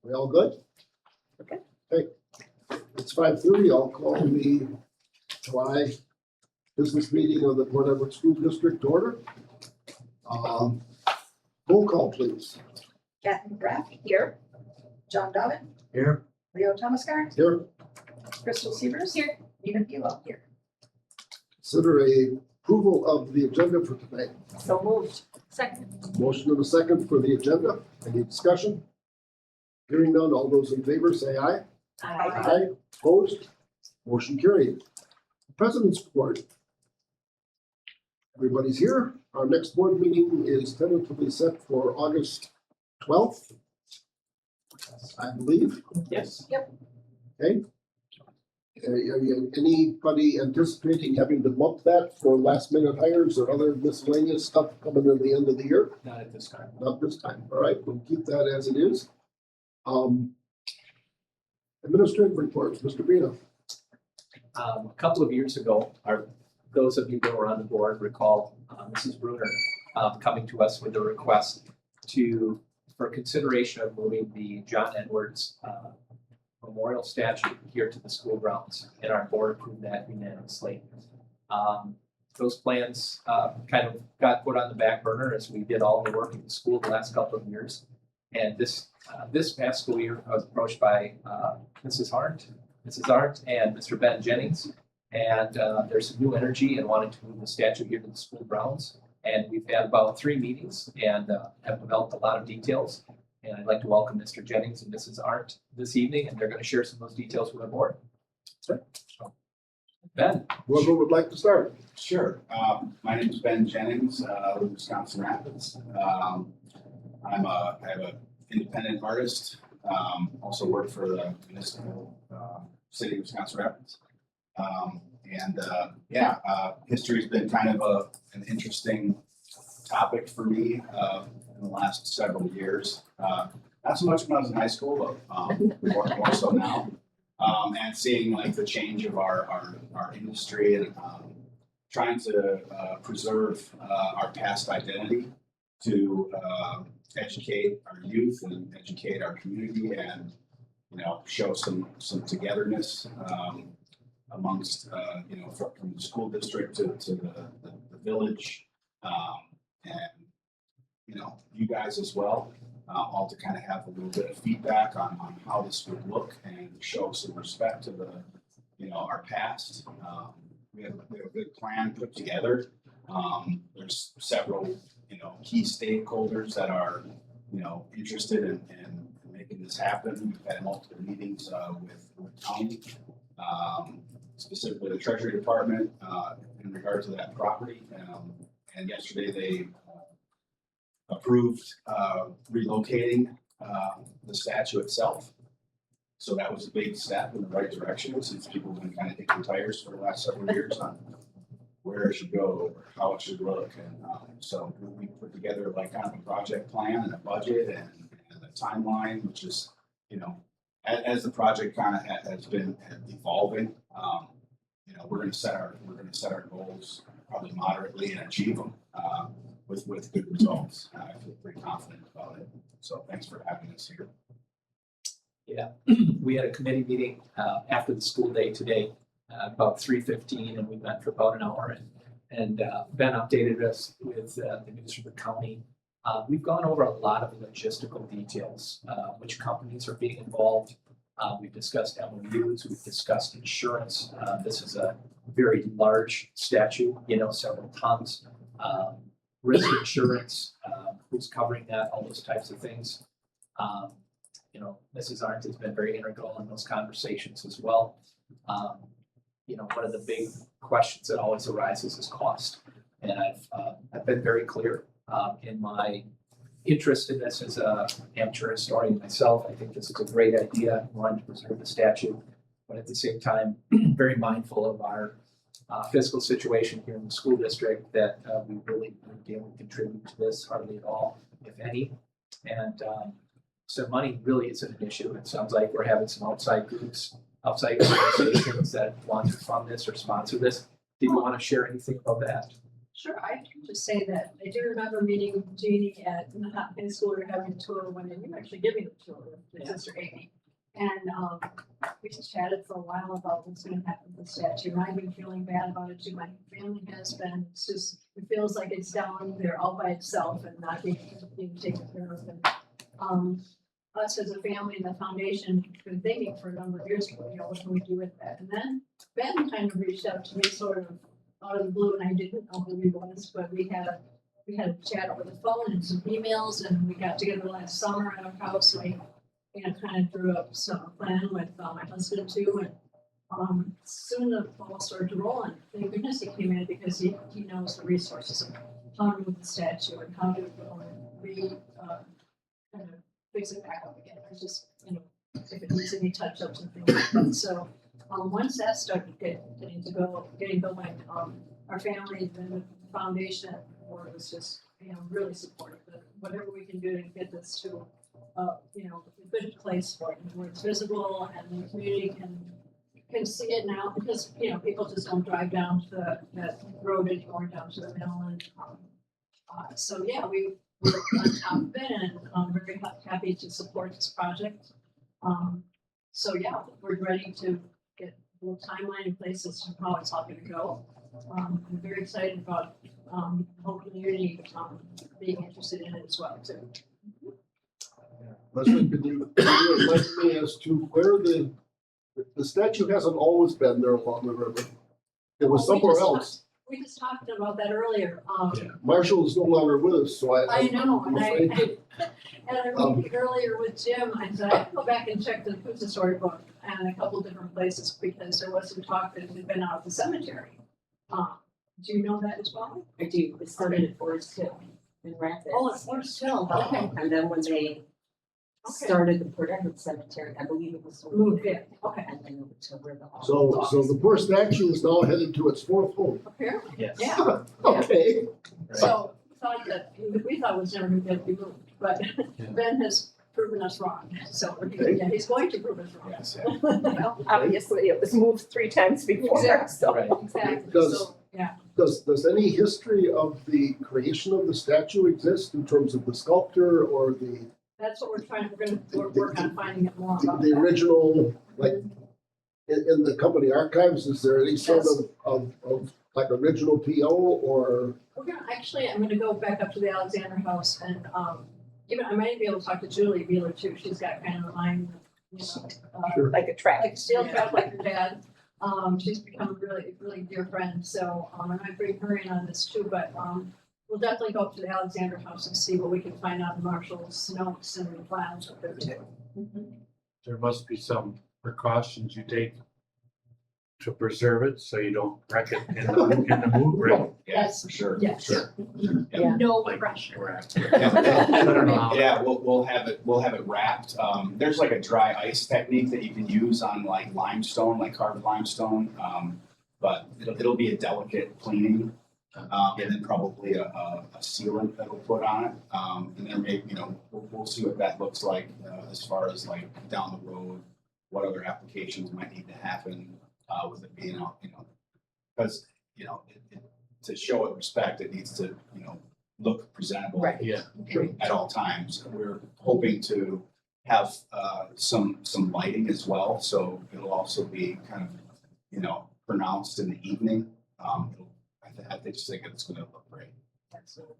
We all good? Okay. Okay, it's 5:30. I'll call the July business meeting of the Port Edward School District to order. Roll call, please. Kathy Graff here. John Dobbin. Here. Leo Thomascar. Here, Crystal Severs. Here. Nina Buell here. consider a approval of the agenda for today. So moved. Second. Motion and a second for the agenda. Any discussion? Hearing none, all those in favor say aye. Aye. Opposed? Motion carried. President's report. Everybody's here. Our next board meeting is tentatively set for August 12th, I believe. Yes. Okay. Anybody anticipating having to bump that for last minute hires or other miscellaneous stuff coming in the end of the year? Not at this time. Not this time. All right, we'll keep that as it is. Administrative reports, Mr. Brino. A couple of years ago, those of you that were on the board recall Mrs. Bruner coming to us with a request for consideration of moving the John Edwards memorial statue here to the school grounds, and our board approved that unanimously. Those plans kind of got put on the back burner as we did all the work in the school the last couple of years. And this past school year, I was approached by Mrs. Arndt, and Mr. Ben Jennings. And there's some new energy in wanting to move the statue here to the school grounds. And we've had about 3 meetings and have developed a lot of details. And I'd like to welcome Mr. Jennings and Mrs. Arndt this evening, and they're going to share some of those details with the board. So, Ben. Whoever would like to start. Sure. My name is Ben Jennings. I live in Wisconsin Rapids. I have an independent artist. Also work for the municipal city of Wisconsin Rapids. History's been kind of an interesting topic for me in the last several years. Not so much when I was in high school, but more so now. And seeing like the change of our industry and trying to preserve our past identity to educate our youth and educate our community and show some togetherness amongst from the school district to the village and you guys as well. All to kind of have a little bit of feedback on how this would look and show some respect to our past. We have a good plan put together. There's several key stakeholders that are interested in making this happen. We've had multiple meetings with Tony, specifically the Treasury Department in regard to that property. And yesterday they approved relocating the statue itself. So that was a big step in the right direction since people have been kind of kicking tires for the last several years on where it should go or how it should look. And so we put together like kind of a project plan and a budget and a timeline, which is, as the project kind of has been evolving, we're going to set our goals probably moderately and achieve them with good results. I feel pretty confident about it. So thanks for having us here. Yeah, we had a committee meeting after the school day today, about 3:15, and we met for about an hour. And Ben updated us with the news from the county. We've gone over a lot of logistical details, which companies are being involved. We've discussed MOUs, we've discussed insurance. This is a very large statue, several tons. Risk insurance, who's covering that, all those types of things. Mrs. Arndt has been very integral in those conversations as well. One of the big questions that always arises is cost. And I've been very clear in my interest in this as an amateur historian myself. I think this is a great idea, wanting to preserve the statue, but at the same time, very mindful of our fiscal situation here in the school district that we really don't contribute to this hardly at all, if any. And so money really isn't an issue. It sounds like we're having some outside groups, outside organizations that want to fund this or sponsor this. Do you want to share anything about that? Sure, I can just say that I do remember meeting Jeannie at the high school, we were having a tour when you actually gave me the tour with Sister Amy. And we just chatted for a while about what's gonna happen with the statue, and I've been feeling bad about it too, my family has been, it's just, it feels like it's down there all by itself and not being taken care of. And us as a family and the foundation have been thinking for a number of years, what can we do with that? And then Ben kind of reached out to me sort of out of the blue, and I didn't know who he was, but we had a chat over the phone and some emails, and we got together last summer at our house, and we kind of drew up some plan with my husband too, and soon the ball started to roll, and thank goodness he came in because he knows the resources of how to move the statue and how to kind of fix it back up again. It's just, if it needs any touch ups and things like that. So once that started getting going, our family and the foundation board was just, really supportive of whatever we can do to get this to, a good place for it, where it's visible and the community can see it now, because, people just don't drive down to that road anymore, down to the mill, and, so yeah, we're on top of it, and I'm very happy to support this project. So yeah, we're ready to get a little timeline in place as to how it's all gonna go. I'm very excited about the whole community being interested in it as well too. Leslie, can you enlighten me as to where the statue hasn't always been there along the river? It was somewhere else. We just talked about that earlier. Marshall is no longer with us, so I know, I'm and afraid I mean, earlier with Jim, I said, I have to go back and check the Coosa storybook and a couple different places, because there was some talk that it had been out of the cemetery. Do you know that as well? I do, it started at Forest Hill in Rapids. Oh, it's Forest Hill, okay. And then when they started the Port Edward Cemetery, I believe it was Moved in, okay. and then over to where the. So the poor statue is now headed to its fourth home. Apparently, Yes. yeah. Okay. So we thought it was never gonna get removed, but Ben has proven us wrong. So yeah, he's going to prove us wrong. Yes, Obviously, it was moved 3 times before, Exactly. so. Right. Exactly, Does- so, yeah. Does any history of the creation of the statue exist in terms of the sculptor or the That's what we're gonna work on finding out more about. the that. original, like, in the company archives, is there any sort Yes. of like original PO or? I'm gonna go back up to the Alexander House, and, I might be able to talk to Julie Beeler too. She's got kind of a line, Sure. Like a track. like steel trap like her dad. She's become a really, really dear friend, so, I might bring her in on this too, but, we'll definitely go up to the Alexander House and see what we can find out in Marshall's notes and files up there too. There must be some precautions you take to preserve it, so you don't wreck it in the mood ring. yeah, for sure, for Yes. sure. Yeah. No Like pressure. wrapped. Yeah. I don't know how. Yeah, we'll have it wrapped. There's like a dry ice technique that you can use on like limestone, like carved limestone. But it'll be a delicate cleaning. And then probably a sealant that we'll put on it. And then maybe, we'll see what that looks like, as far as like down the road, what other applications might need to happen, with it being out, because, to show it respect, it needs to, look presentable. Right. Yeah. At all times. We're hoping to have some lighting as well, so it'll also be kind of, pronounced in the evening. I just think it's gonna look great.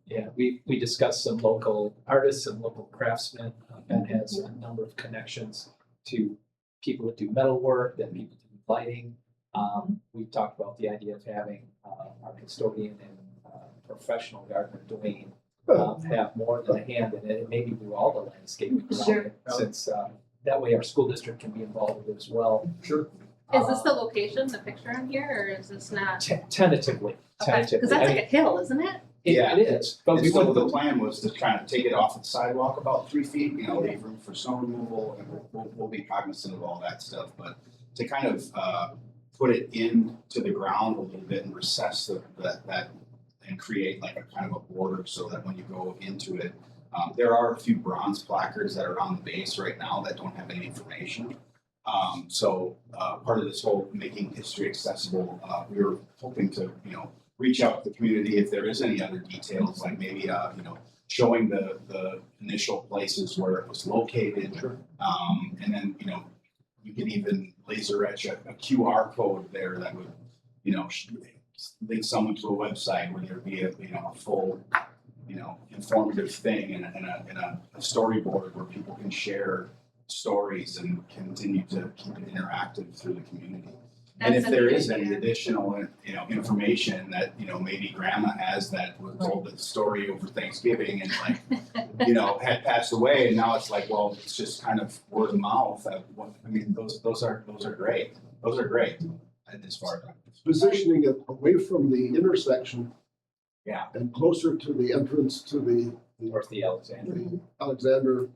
Yeah, we discussed some local artists and local craftsmen. Ben has a number of connections to people that do metal work, that people do lighting. We've talked about the idea of having our custodian and professional gardener, Dwayne, have more than a hand in it, and maybe do all the landscaping around Sure. it, since that way our school district can be involved with it as well. Sure. Is this the location, the picture on here, or is this not? Tentatively. Because that's like a hill, isn't it? Yeah. It is, but And we so want the plan was to kind of take it off the sidewalk about 3 feet, leave room for snow removal, and we'll be cognizant of all that stuff, but to kind of put it into the ground a little bit and recess that and create like a kind of a border so that when you go into it, there are a few bronze placards that are on the base right now that don't have any information. So part of this whole making history accessible, we were hoping to, reach out to the community if there is any other details, like maybe, showing the initial places where it was located. Sure. And then, you could even laser etch a QR code there that would, link someone to a website where there'd be a full, informative thing and a storyboard where people can share stories and continue to keep it interactive through the community. And if That's a there good is any idea. additional, information that, maybe grandma has that was told the story over Thanksgiving and had passed away, and now it's like, well, it's just kind of word of mouth. Those are great. Those are great as far as. Positioning it away from the intersection. Yeah. And closer to the entrance to the North the Alexandria. Alexander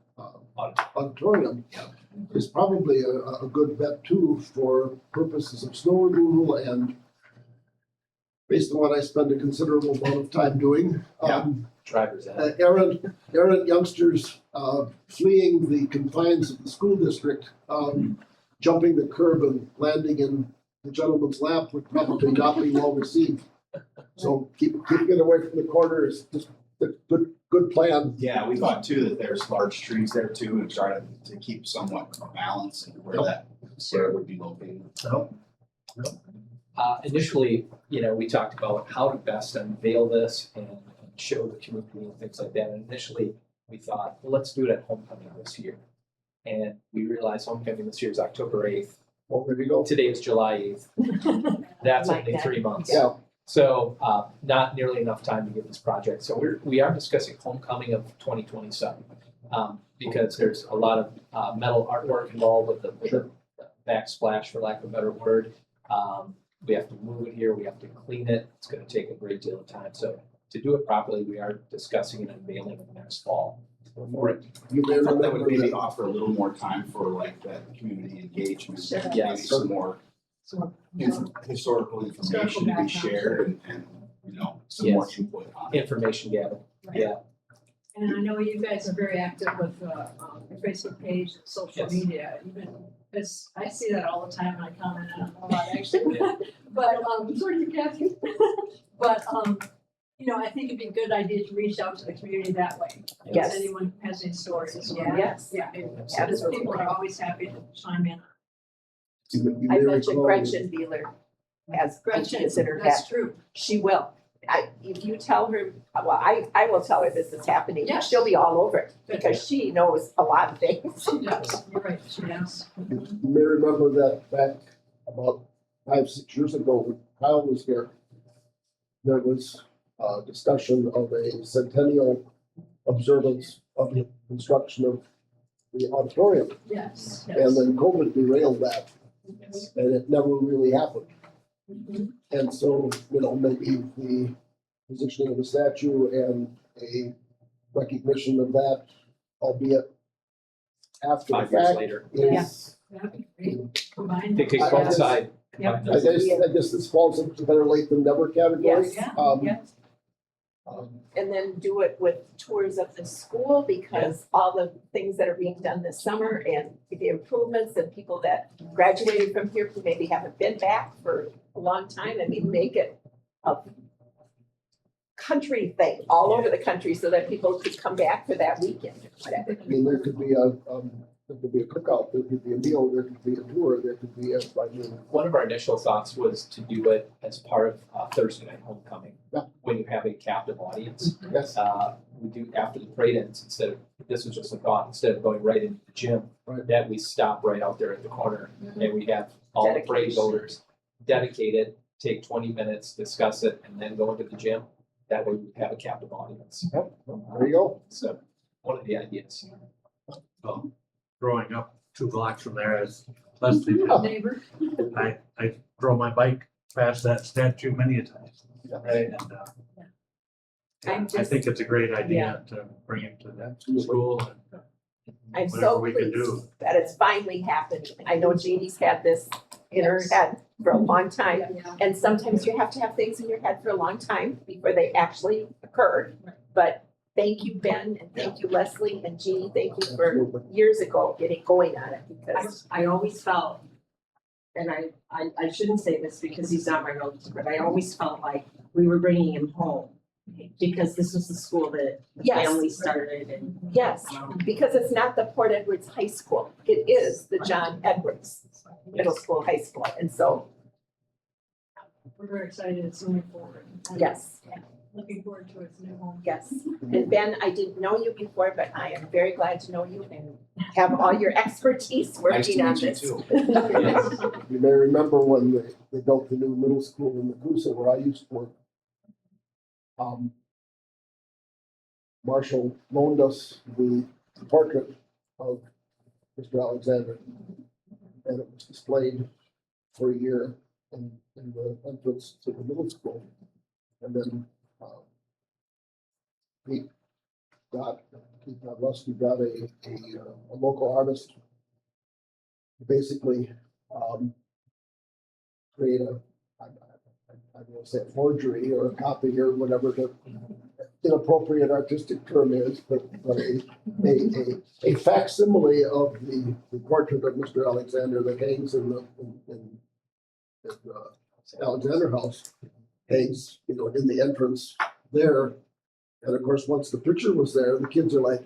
Auditorium Yeah. is probably a good bet too for purposes of snow removal and based on what I spend a considerable amount of time doing. Drivers ed. Errant youngsters fleeing the confines of the school district, jumping the curb and landing in the gentleman's lap would probably not be well received. So keeping it away from the corner is just a good plan. Yeah, we thought too that there's large trees there too, and try to keep somewhat of balance in where it would be located. Initially, we talked about how to best unveil this and show the community and things like that. And initially, we thought, well, let's do it at homecoming this year. And we realized homecoming this year is October 8th. Well, there you go. Today is July 8th. That's Like only that. 3 months. Yeah. So not nearly enough time to get this project. So we are discussing homecoming of 2027 because there's a lot of metal artwork involved with the backsplash, for lack of a better word. We have to move it here. We have to clean it. It's going to take a great deal of time. So to do it properly, we are discussing and unveiling it next fall. For it. You may I thought that would remember maybe that offer a little more time for like that community engagement. Sure. Maybe Yes. some more So, historical information to be background. shared and some more Yes. input on it. Information gathering. Yeah. And I know you guys are very active with your Facebook page and social Yes. media, even, because I see that all the time and I comment on it a lot actually. Yeah. But, so do you, Kathy. But, I think it'd be a good idea to reach out to the community that way. Yes. If anyone has any stories. or- Yes. Yeah, because Absolutely. people are always happy to chime in. You I may bet you recall- Gretchen Beeler has Gretchen, considered that's that. true. She will. If you tell her, well, I will tell her this is happening. Yes. She'll be all over it because she knows a lot of things. She does, you're right, she does. You may remember that back about 5-6 years ago when Kyle was here. There was a discussion of a centennial observance of the construction of the auditorium. Yes, And yes. then COVID derailed that Yes. and it never really happened. Mhm. And so, maybe the positioning of the statue and a recognition of that, albeit after the 5 years fact, later. is, That'd be great. Combine They could I- I just- coincide. Yep. I guess this falls into better late than never category. Yes. Yeah, Yes. Um, And then do it with tours of the school because all the things that are being done this summer and the improvements and people that graduated from here who maybe haven't been back for a long time. I mean, make it a country thing all over the country so that people could come back for that weekend or whatever. I mean, there could be a cookout, there could be a meal, there could be a tour, there could be One of our initial thoughts was to do it as part of Thursday night homecoming. Yeah. When you have a captive audience. yes, We do after the parade ends, this was just a thought, instead of going right into the gym, Right. that we stop right out there at the corner and we have all the parade Dedication. goers dedicated, take 20 minutes, discuss it, and then go into the gym. That way we have a captive audience. there you go. So one of the ideas. Well, growing up 2 blocks from there as Leslie did, neighbor. I drove my bike past that statue many a time. Right. And, I'm I just- think it's a great idea to bring it to that school and I'm whatever so we can pleased do. that it's finally happening. I know Jeannie's had this in her head for a long time. Yeah. And sometimes you have to have things in your head for a long time before they actually occur. Right. But thank you, Ben, and thank you, Leslie, and Jeannie, thank you for Absolutely. years ago getting going on it because I always felt and I shouldn't say this because he's not my relative, but I always felt like we were bringing him home. Because this was the school that the Yes. family started and. Yes, because it's not the Port Edwards High School. It is the John Edwards Middle School, High School. And so, We're very excited it's moving forward. yes, Looking forward to its new home. yes. And Ben, I didn't know you before, but I am very glad to know you and have all your expertise Nice to working on meet you this. too. Yes. You may remember when they built the new middle school in Nacusa where I used to work. Marshall loaned us the portrait of Mr. Alexander. And it was displayed for a year in the entrance to the middle school. And then, Pete Godlewski got a local artist to basically, create I don't want to say a forgery or a copy or whatever the inappropriate artistic term is, but a facsimile of the portrait of Mr. Alexander that hangs in Alexander House, hangs, in the entrance there. And of course, once the picture was there, the kids are like,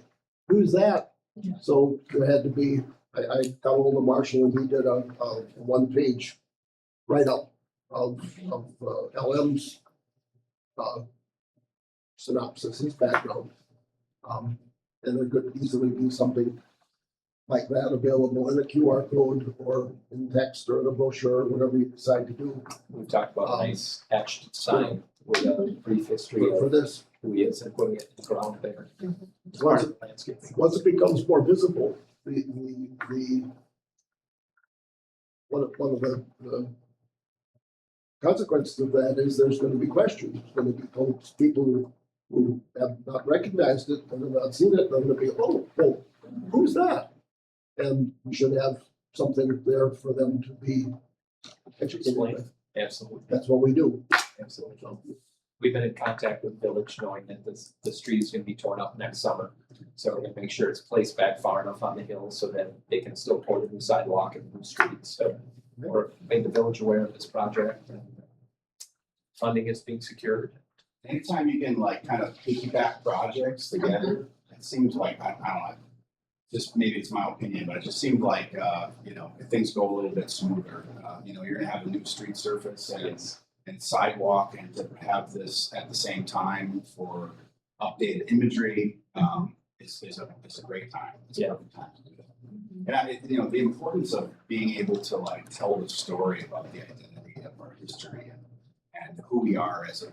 who's that? So there had to be, I got hold of Marshall and he did a one-page write-up of LM's synopsis, his background. And there could easily be something like that available in a QR code or in text or in a brochure, whatever you decide to do We've talked about a nice etched sign with a brief history for of this. who he is and putting it in the ground there. Once it- Landscaping. Once it becomes more visible, one of the consequences of that is there's going to be questions. There's going to be folks, people who have not recognized it and have not seen it. They're going to be, oh, who's that? And we should have something there for them to be educated with. Absolutely, That's what we do. absolutely. We've been in contact with the village knowing that the street is gonna be torn up next summer. So we're gonna make sure it's placed back far enough on the hill so that they can still pour the new sidewalk and new streets. So we're made the village aware of this project and funding is being secured. Anytime you can like kind of piggyback projects together, it seems like, I don't know, just maybe it's my opinion, but it just seemed like, if things go a little bit smoother, you're gonna have a new street surface and sidewalk, and to have this at the same time for updated imagery, is a great time. It's a Yeah. perfect time to do that. And the importance of being able to like tell the story about the identity of our history and who we are as a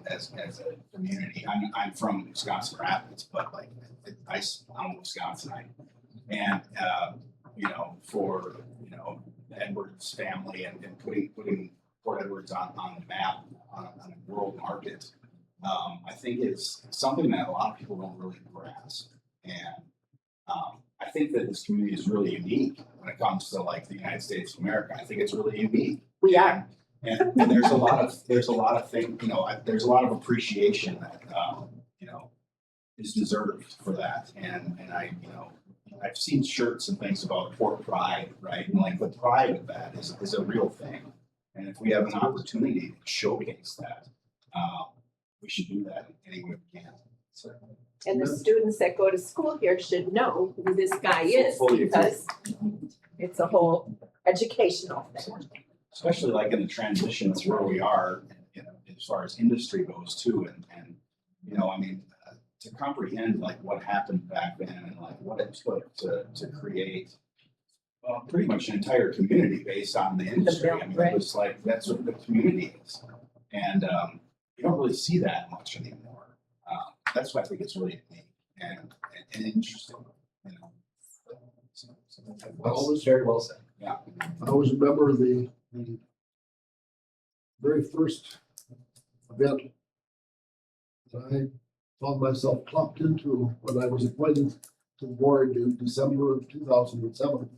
community. I'm from Wisconsin Rapids, but like I'm a Wisconsinite. And for the Edwards family and putting Port Edwards on the map on a world market, I think is something that a lot of people don't really grasp. And I think that this community is really unique when it comes to like the United States of America. I think it's really unique. We are. And there's a lot of things, there's a lot of appreciation that is deserved for that. And I've seen shirts and things about Port Pride, right? And like the pride of that is a real thing. And if we have an opportunity to showcase that, we should do that any way we can. So, And the students that go to school here should know who this guy is Fully agree. because it's a whole educational thing. especially like in the transition to where we are, as far as industry goes too, and to comprehend like what happened back then and like what it took to create pretty much an entire community based on the industry. I mean, it was like, that's what the community is. And you don't really see that much anymore. That's why I think it's really unique and interesting, Well, it was very well said. I always remember the very first event that I found myself clumped into when I was appointed to the board in December of 2007.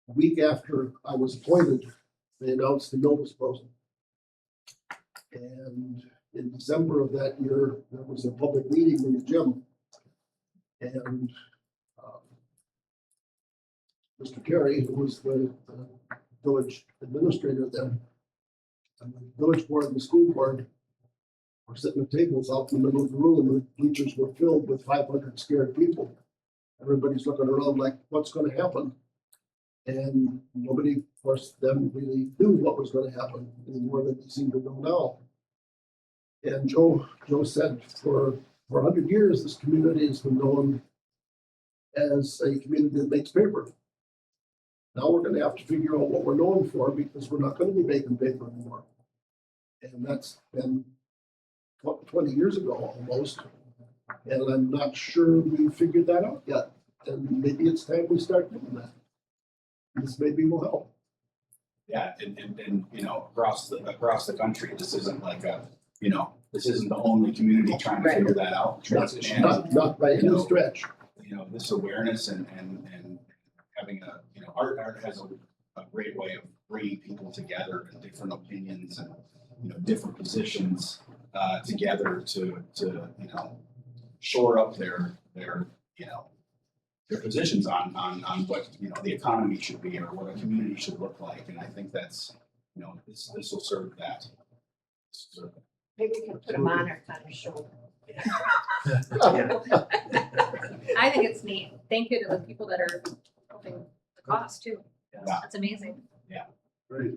A week after I was appointed, they announced the mill disposal. And in December of that year, there was a public meeting in the gym. And Mr. Carey, who was the village administrator then. And the village board and the school board were sitting at tables out in the middle of the room, and the bleachers were filled with 500 scared people. Everybody's looking around like, what's gonna happen? And nobody, of course, then really knew what was gonna happen any more than they seem to know now. And Joe said for 100 years, this community has been known as a community that makes paper. Now we're gonna have to figure out what we're known for, because we're not gonna be making paper anymore. And that's been 20 years ago almost. And I'm not sure we figured that out yet. And maybe it's time we start doing that. This maybe will help. Yeah, and, you know, across the country, this isn't like this isn't the only community trying to figure that out. And, Not by you any know, stretch. you know, this awareness and having art has a great way of bringing people together and different opinions and, different positions, together to, shore up their positions on what, the economy should be or what a community should look like. And I think that's, this will serve that. Maybe we can put a monitor on your shoulder. I think it's neat. Thank you to the people that are helping the cost too. Yeah. That's amazing. Great.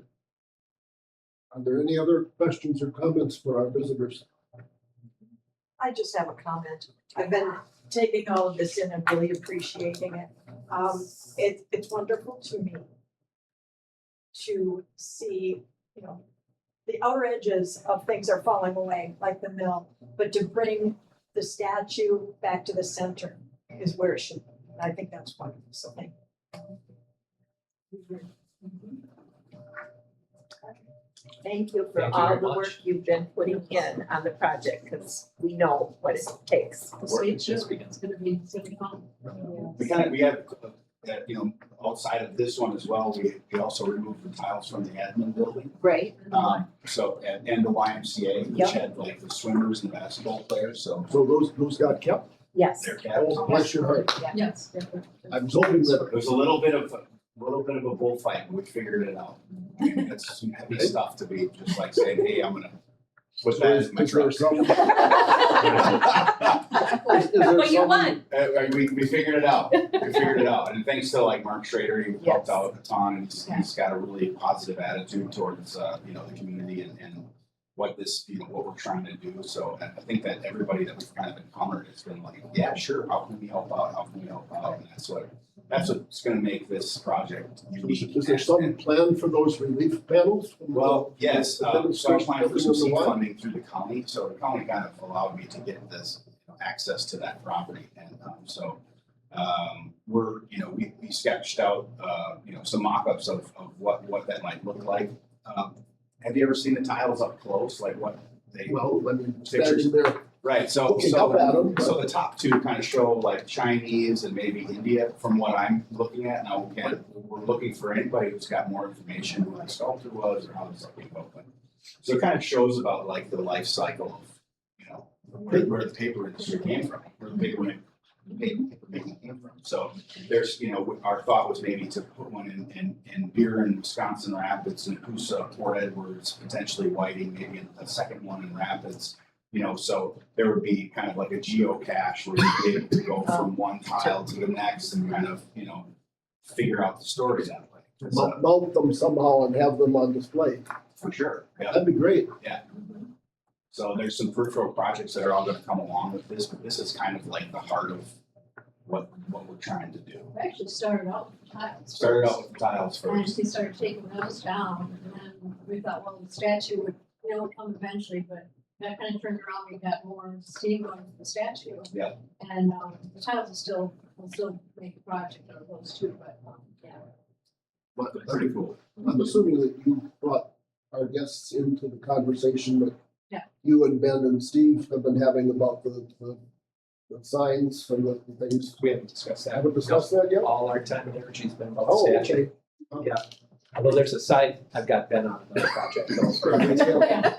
Are there any other questions or comments for our visitors? I just have a comment. I've been taking all of this in and really appreciating it. It's wonderful to me to see, the outer edges of things are falling away, like the mill, but to bring the statue back to the center is where it should be. And I think that's wonderful. So thank you. Thank you for Thank you all very the much. work you've been putting in on the project, because we know what it takes. The state show is gonna be City Hall. We have, outside of this one as well, we also removed the tiles from the admin building. Right. So, and the YMCA, which had like the swimmers and basketball players, so So those got kept? Yes. they're kept. Oh, bless your heart. Yes, definitely. I was hoping that It was a little bit of a bullfight, but we figured it out. I mean, that's some heavy stuff to be just like saying, hey, I'm gonna put that in my is there truck. some, But you won. We figured it out. We figured it out. And thanks to like Mark Schrader, he helped Yes. out a ton, and he's got a really positive attitude towards, the community and what this, what we're trying to do. So I think that everybody that we've kind of encountered has been like, yeah, sure, how can we help out? How can we help out? And that's what's gonna make this project unique. is there some plan for those relief panels? Well, yes, The so I'm applying for some seed demonstration funding through the county, so the county kind of allowed me to get this, access to that property, and, we're, we sketched out, some mock-ups of what that might look like. Have you ever seen the tiles up close, like what they? Well, I mean, Pictures. standing there, Right, so, looking up at them. so the top two kind of show like Chinese and maybe India from what I'm looking at. Now, again, we're looking for anybody who's got more information, who the sculptor was or how this thing opened. So it kind of shows about like the life cycle of, where the paper industry came from, where the paper making came from. So there's, our thought was maybe to put one in Buren, Wisconsin Rapids, and Coosa, Port Edwards, potentially Whiting, maybe a second one in Rapids. So there would be kind of like a geocache where you'd be able to go from one tile to the next and kind of, figure out the story that way. So, Mount them somehow and have them on display. for sure, yeah. That'd be great. So there's some peripheral projects that are all gonna come along with this, but this is kind of like the heart of what we're trying to do. We actually started out with tiles. Started first. out with the tiles And first. we started taking those down, and then we thought, well, the statue would, come eventually, but that kind of turned around, we got more steam going for the statue. Yeah. And, the tiles will still make a project out of those two, but, yeah. But Pretty cool. I'm assuming that you brought our guests into the conversation that Yeah. you and Ben and Steve have been having about the signs and the things. We haven't discussed that. Haven't discussed that yet? All our time and energy's been about the Oh, statue. okay. Yeah. Although there's a side, I've got Ben on another project. Yeah.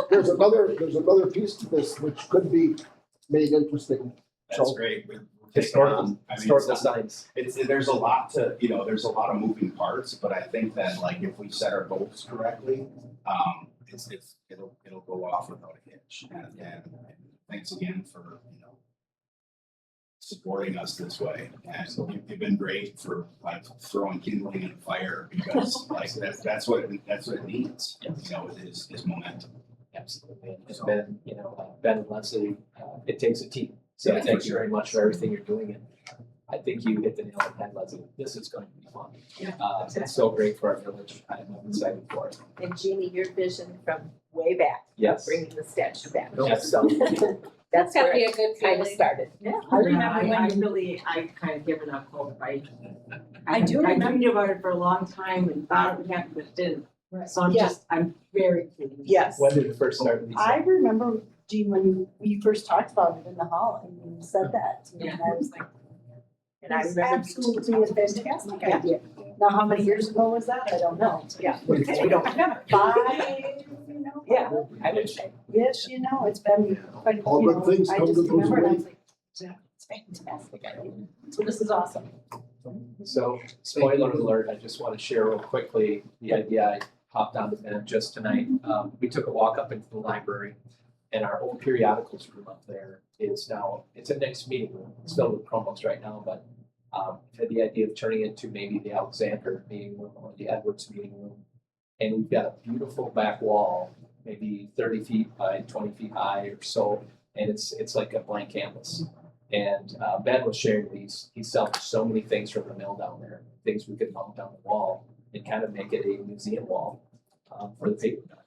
There's another piece to this which could be made interesting. That's So- great. We're take Historical, on. I mean, historical it's not- signs. there's a lot to, there's a lot of moving parts, but I think that like if we set our goals correctly, it'll go off without a hitch. And thanks again for, supporting us this way. And you've been great for like throwing kindling in a fire because like that's what it needs, is momentum. Absolutely. And Ben, Ben and Leslie, it takes a team. So Yeah, for thank you sure. very much for everything you're doing. And I think you hit the nail on the head, Leslie. This is going to be fun. It's so great for our village. I'm excited for it. And Jeannie, your vision from way back, Yes. bringing the statue back. Absolutely. That's That's gotta where be a it good kind of feeling. started. I remember I kind of given up hope. I do I remember. dreamed about it for a long time and thought it would happen, but it didn't. Right. So Yeah. I'm very pleased. Yes. When did it first start with these? I remember, Jean, when we first talked about it in the hall and you said that to me, and I was like, And I it's remember. absolutely a fantastic Yeah. idea. Now, how many years ago was that? I don't know. Yeah, because we don't remember. 5, Yeah, I would say. Yes, it's been quite, All good things I come just to those remember and I who was like, yeah, it's fantastic idea. So this is awesome. So, spoiler alert, I just want to share real quickly the idea I popped onto Ben just tonight. We took a walk up into the library and our old periodicals room up there is now, it's a next meeting room. It's filled with promos right now, but had the idea of turning it into maybe the Alexander meeting room or the Edwards meeting room. And we've got a beautiful back wall, maybe 30 feet by 20 feet high or so. And it's like a blank canvas. And Ben was sharing these, he sells so many things from the mill down there, things we could mount on the wall and kind of make it a museum wall for the paper mill.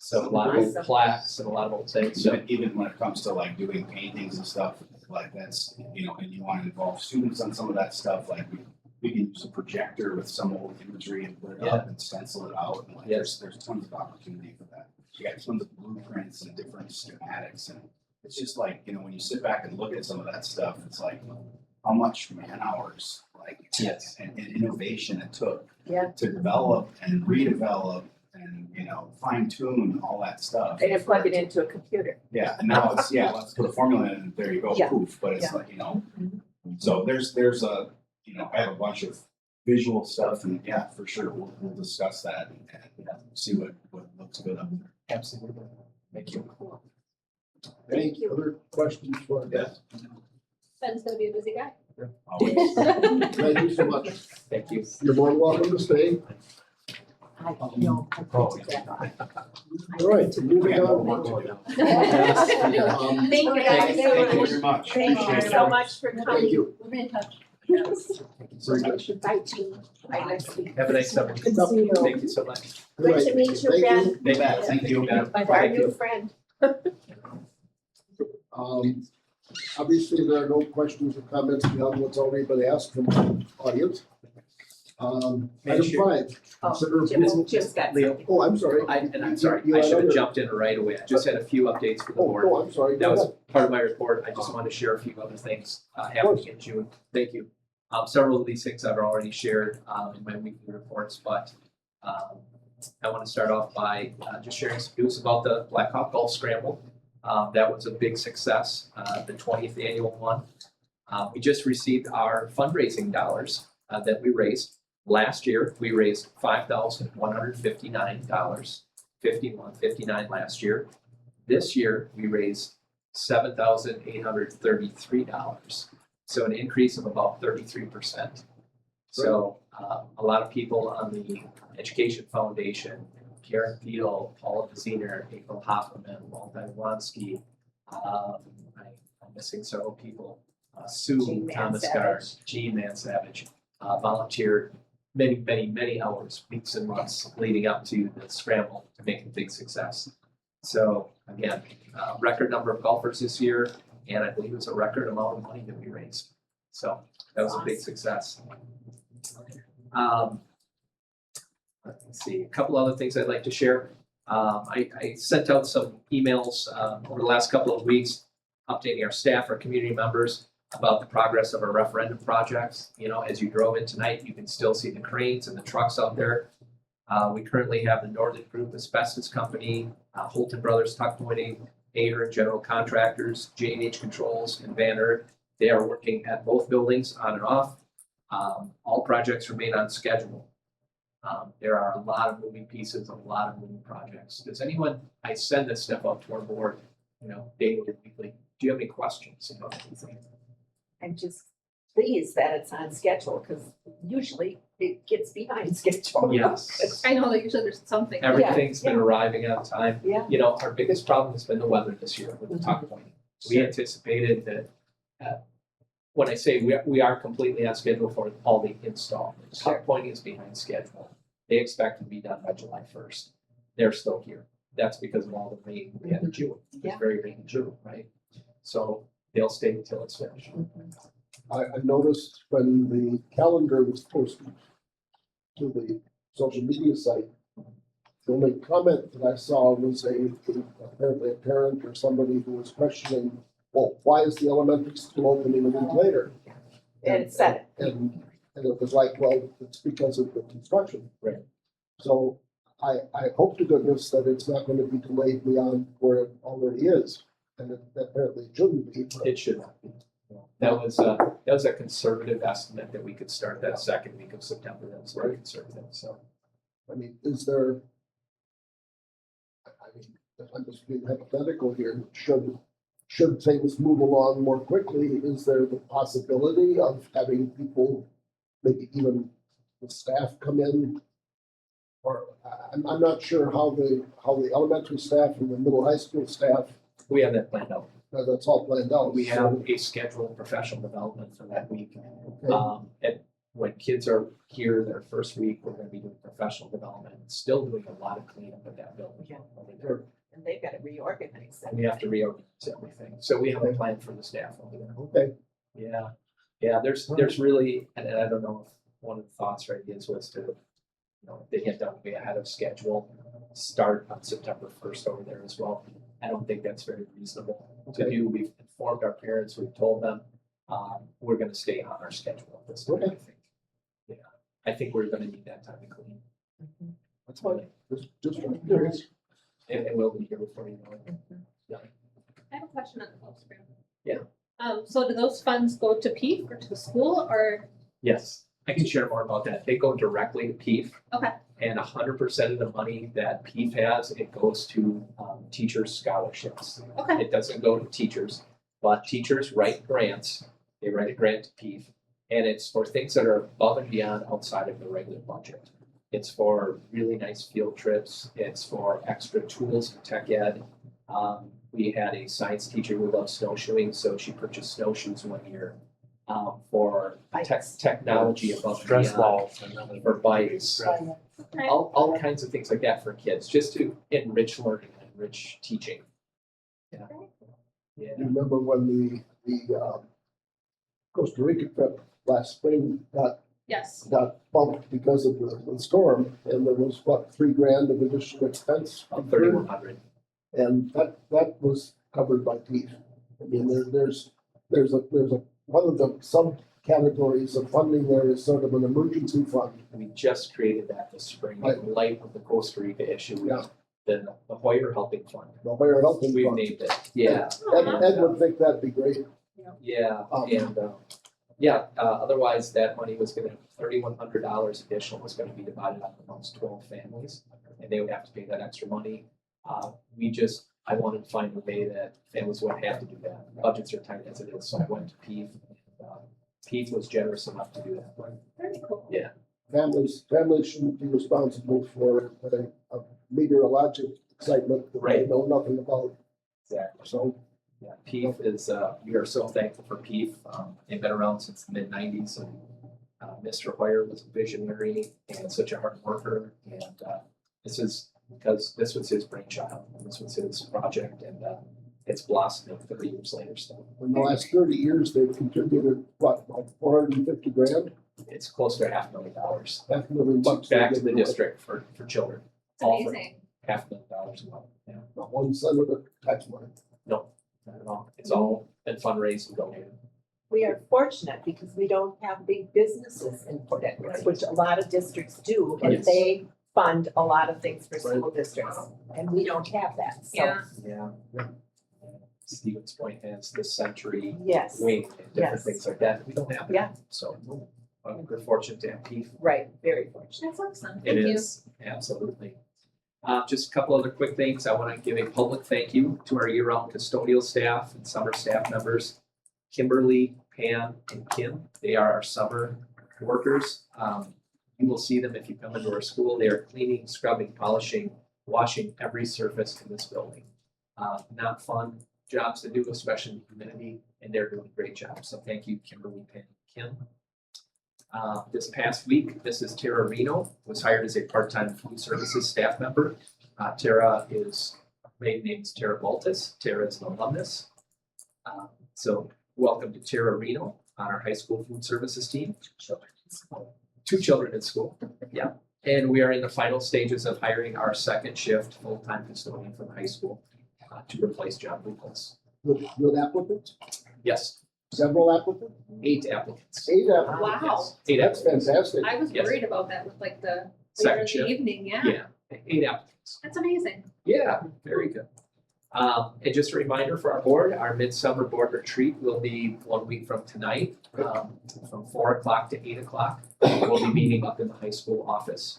So a lot of old Awesome. plaques and a lot of old things. So Even when it comes to like doing paintings and stuff, like that's, and you want to involve students on some of that stuff, like we can use a projector with some old imagery and put it up and stencil it out. And like, Yes. there's tons of opportunity for that. You got tons of blueprints and different schematics, and it's just like, when you sit back and look at some of that stuff, it's like how much man hours, like, Yes. and innovation it took Yeah. to develop and redevelop and, fine tune all that stuff. And then plug it into a computer. Yeah, and now it's, let's put a formula in and there you go, Yeah. poof, but it's Yeah. like, so there's a, I have a bunch of visual stuff and for sure, we'll discuss that and see what looks good up there. absolutely. Thank you. Any other questions for our guest? Ben's gonna be a busy guy. Always. Thank you so much. Thank you. You're more than welcome to stay. I know. All right, moving Yeah, on. more to do. Um, Thank you Okay. guys Thank you so much. very much. Thank you Appreciate so it. much for Thank coming. you. We'll be in touch. Yes. Very good. Bye, Jean. Bye, Leslie. Have a nice summer. Good to see you. Thank you so much. Good to meet you, Thank Ben. You bet. Thank you. Ben. Our Thank new you. friend. Obviously, there are no questions or comments beyond what's already been asked from the audience. May I Item share? 5, consider Jim's got Leo. something. Oh, I'm sorry. And I'm sorry, You I had should have other- jumped in right away. I just had a few updates for the board. Oh, I'm sorry. That was part of my report. I just wanted to share a few other things happening in June. Thank you. Several of these things I've already shared in my weekly reports, but I want to start off by just sharing some news about the Black Hawk Golf Scramble. That was a big success, the 20th annual one. We just received our fundraising dollars that we raised. Last year, we raised $5,159, 59 last year. This year, we raised $7,833. So an increase of about 33%. So a lot of people on the Education Foundation, Karen Thiel, Paula Ziner, April Hoffman, Walter Wonsky, I'm missing several people, Sue Jean Thomas Mansavage. Gard, Jean Mansavage, volunteered many hours, weeks and months leading up to the scramble to make a big success. So again, record number of golfers this year, and I believe it was a record amount of money that we raised. So that was a big success. Let's see, a couple other things I'd like to share. I sent out some emails over the last couple of weeks, updating our staff, our community members about the progress of our referendum projects. As you drove in tonight, you can still see the cranes and the trucks out there. We currently have the Northern Group Asbestos Company, Holton Brothers Tuck Pointing, Ader General Contractors, J&H Controls, and Van Earth They are working at both buildings on and off. All projects remain on schedule. There are a lot of moving pieces, a lot of moving projects. Does anyone, I send this stuff out to our board, daily or weekly. Do you have any questions about anything? I'm just pleased that it's on schedule, because usually it gets behind schedule. Yes. I know that usually there's something. Everything's been arriving on time. Yeah. Our biggest problem has been the weather this year with the tuck pointing. We anticipated that, when I say we are completely on schedule for all the install. Sure. Tuck pointing is behind schedule. They expect to be done by July 1st. They're still here. That's because of all the rain we had in June. It was Yeah. very rainy in June, right? So they'll stay until it's finished. I noticed when the calendar was posted to the social media site, the only comment that I saw was apparently a parent or somebody who was questioning, well, why is the elementary school opening a week later? And it said it. And it was like, well, it's because of the construction. Right. So I hope to goodness that it's not going to be delayed beyond where it already is. And it apparently shouldn't be. but- It should not be. That was a conservative estimate that we could start that second week of September. That's very conservative, so. I mean, is there? I'm just being hypothetical here. Should things move along more quickly, is there the possibility of having people, maybe even the staff come in? Or I'm not sure how the elementary staff and the middle high school staff, We have that planned out. that's all planned out. We so- have a scheduled professional development for that week. Okay. And when kids are here their first week, we're gonna be doing professional development, still doing a lot of cleanup at that building. Yeah. I mean, they're- And they've got to reorganize And it. we have to reorganize everything. So we have a plan for the staff over there. Okay, Yeah, yeah, there's really, and I don't know if one of the thoughts or ideas was to, they get done way ahead of schedule, start on September 1st over there as well. I don't think that's very reasonable to Okay. do. We've informed our parents, we've told them, we're gonna stay on our schedule at this time, I Okay. think. Yeah, I think we're gonna need that time to clean. that's fine. Just curious. It will be here before you know it. I have a question on the post grant. Yeah. So do those funds go to PEEF or to the school or? Yes, I can share more about that. They go directly to PEEF. Okay. And 100% of the money that PEEF has, it goes to teachers' scholarships. Okay. It doesn't go to teachers, but teachers write grants. They write a grant to PEEF, and it's for things that are above and beyond outside of the regular budget. It's for really nice field trips. It's for extra tools for tech ed. We had a science teacher who loved snowshoeing, so she purchased snowshoes one year for technology above and Stress beyond, balls and then. for bikes. Okay. All kinds of things like that for kids, just to enrich learning and enrich teaching. Yeah. Yeah. You remember when the Costa Rica trip last spring Yes. got bumped because of the storm, and there was what, $3,000 of additional expense? About 3,100. And that was covered by PEEF. I mean, there's one of the subcategories of funding there is sort of an emergency fund. We just created that this spring in light of the Costa Rica issue. Yeah. The Hoyer Helping Fund. The Higher Helping We've Fund. named it. Yeah. Ed would think that'd be great. Yeah, and, otherwise that money was gonna, $3,100 additional was gonna be divided up amongst 12 families, and they would have to pay that extra money. I wanted to find a way that families wouldn't have to do that. Budgets are tight as it is, so I went to PEEF. PEEF was generous enough to do that. Very cool. Yeah. Families shouldn't be responsible for a meteorologic excitement that they Right. know nothing about. Exactly. So, Yeah, PEEF is, we are so thankful for PEEF. They've been around since the mid-90s, and Mr. Hoyer was a visionary and such a hard worker. And this is because this was his brainchild, and this was his project, and it's blossoming 30 years later still. in the last 30 years, they've contributed, what, about $450,000? It's close to $500,000 $500,000. back to the district for children. It's All for amazing. $500,000 a month. Yeah, Not 1 cent of the tax money. no, not at all. It's all been fundraised and donated. We are fortunate because we don't have big businesses in Port Edwards, which a lot of districts do, and Yes. they fund a lot of things for school districts, and we don't have that, so. Yeah. Yeah. Stevens Point has the Century Yes, Wing and different Yes. things like that. We don't have Yeah. that. So we're fortunate to have Keith. right, very fortunate. That's awesome. It Thank you. is, absolutely. Just a couple other quick things. I want to give a public thank you to our year-round custodial staff and summer staff members, Kimberly, Pam, and Kim. They are our summer workers. You will see them if you come into our school. They are cleaning, scrubbing, polishing, washing every surface in this building. Not fun jobs to do, especially in the community, and they're doing a great job. So thank you, Kimberly, Pam, and Kim. This past week, Mrs. Tara Reno was hired as a part-time food services staff member. Tara maiden name is Tara Baltus. Tara is an alumnus. So welcome to Tara Reno on our high school food services team. 2 children in school, yeah. And we are in the final stages of hiring our second shift full-time custodian from high school to replace John Lucas. With applicants, Yes, several applicants, 8 applicants. 8 applicants. Wow. Yes, 8 That's applicants. fantastic. I was Yes. worried about that with like the later Second in the shift. evening, yeah. Yeah, 8 applicants. That's amazing. Yeah, very good. And just a reminder for our board, our midsummer board retreat will be 1 week from tonight, from 4 o'clock to 8 o'clock. We'll be meeting up in the high school office.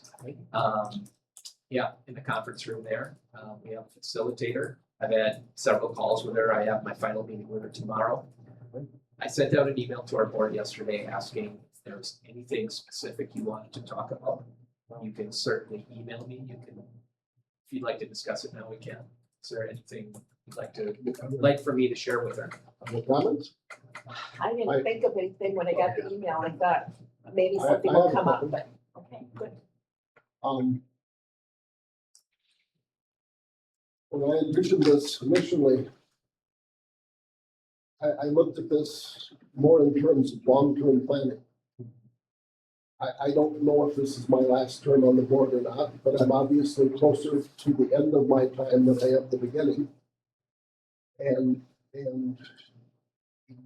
Yeah, in the conference room there. We have a facilitator. I've had several calls with her. I have my final meeting with her tomorrow. I sent out an email to our board yesterday asking if there's anything specific you wanted to talk about. You can certainly email me. If you'd like to discuss it now, we can. Is there anything you'd like for me to share with her? Any comments? I didn't think of anything when I got the email. I thought maybe I something have will a come up, couple. but, okay, good. When I envisioned this initially, I looked at this more in terms of long-term planning. I don't know if this is my last term on the board or not, but I'm obviously closer to the end of my time than I am the beginning. And